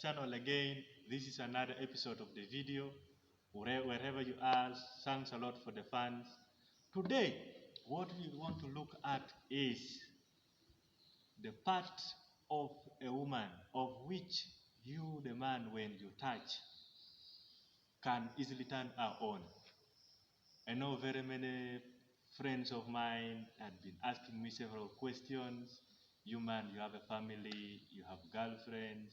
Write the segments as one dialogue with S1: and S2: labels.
S1: channel again. This is another episode of the video. Wherever you are, thanks a lot for the fans. Today, what we want to look at is the part of a woman of which you, the man, when you touch, can easily turn her on. I know very many friends of mine had been asking me several questions. You man, you have a family, you have girlfriends.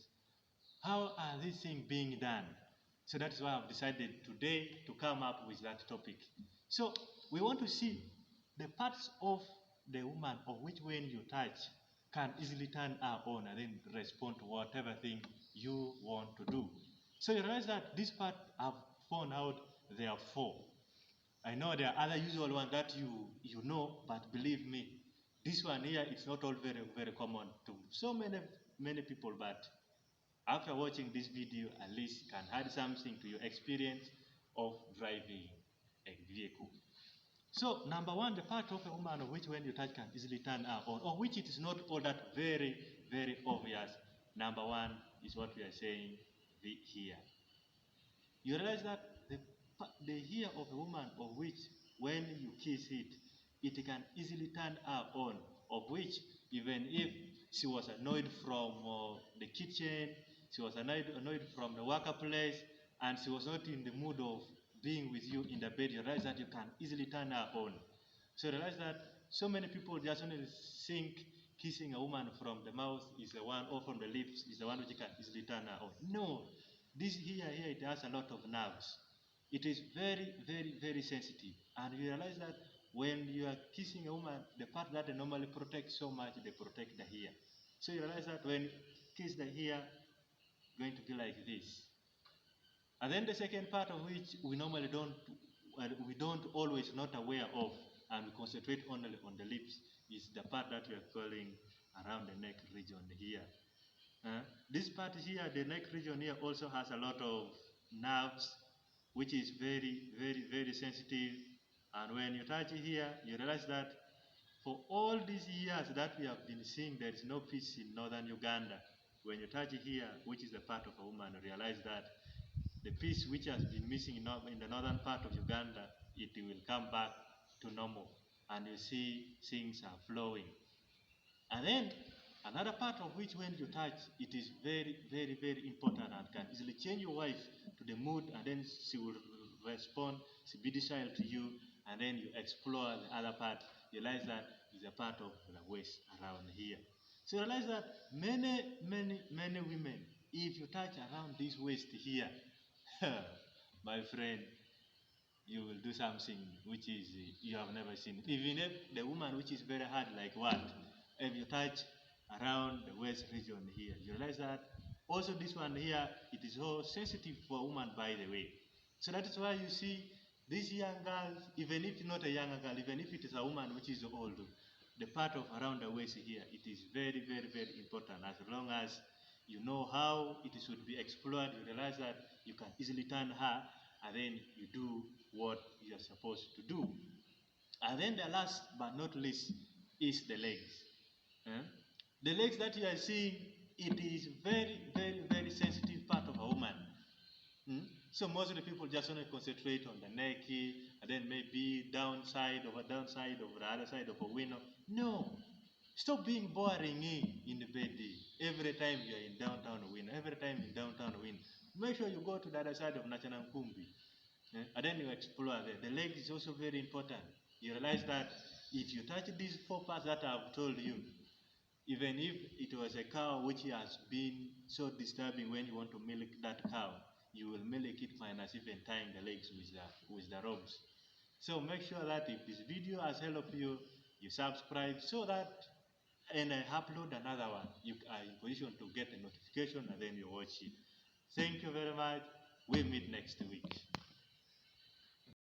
S1: How are these things being done? So that's why I've decided today to come up with that topic. So we want to see the parts of the woman of which when you touch can easily turn her on and then respond to whatever thing you want to do. So you realize that this part I've found out there are four. I know there are other usual ones that you know, but believe me, this one here it's not all very common to so many people. But after watching this video, at least you can add something to your experience of driving a vehicle. So number one, the part of a woman of which when you touch can easily turn her on, or which it is not all that very obvious. Number one is what we are saying, the hair. You realize that the hair of a woman of which when you kiss it, it can easily turn her on, of which even if she was annoyed from the kitchen, she was annoyed from the workplace, and she was not in the mood of being with you in the bed, you realize that you can easily turn her on. So you realize that so many people just only think kissing a woman from the mouth is the one, or from the lips is the one which can easily turn her on. No, this here, it has a lot of nerves. It is very sensitive. And you realize that when you are kissing a woman, the part that they normally protect so much, they protect the hair. So you realize that when you kiss the hair, going to be like this. And then the second part of which we normally don't always not aware of, and we concentrate only on the lips, is the part that we are calling around the neck region here. This part here, the neck region here, also has a lot of nerves, which is very sensitive. And when you touch it here, you realize that for all these years that we have been seeing there is no peace in northern Uganda. When you touch it here, which is the part of a woman, you realize that the peace which has been missing in the northern part of Uganda, it will come back to normal. And you see things are flowing. And then another part of which when you touch, it is very important and can easily change your wife to the mood, and then she will respond, she be docile to you, and then you explore the other part, you realize that is a part of the waist around here. So you realize that many women, if you touch around this waist here, my friend, you will do something which is you have never seen. Even if the woman which is very hard like what? If you touch around the waist region here, you realize that also this one here, it is so sensitive for a woman, by the way. So that is why you see these young girls, even if not a younger girl, even if it is a woman which is old, the part of around the waist here, it is very important. As long as you know how it should be explored, you realize that you can easily turn her, and then you do what you are supposed to do. And then the last but not least is the legs. The legs that you are seeing, it is very sensitive part of a woman. So most of the people just want to concentrate on the neck, and then maybe downside of the other side of a window. No, stop being boring in the bed every time you are in downtown Win. Every time in downtown Win, make sure you go to the other side of Nachanankumbi, and then you explore there. The leg is also very important. You realize that if you touch these four parts that I've told you, even if it was a cow which has been so disturbing when you want to milk that cow, you will milk it minus even tying the legs with the ropes. So make sure that if this video has helped you, you subscribe so that and I upload another one, you are in position to get a notification and then you watch it. Thank you very much. We meet next week.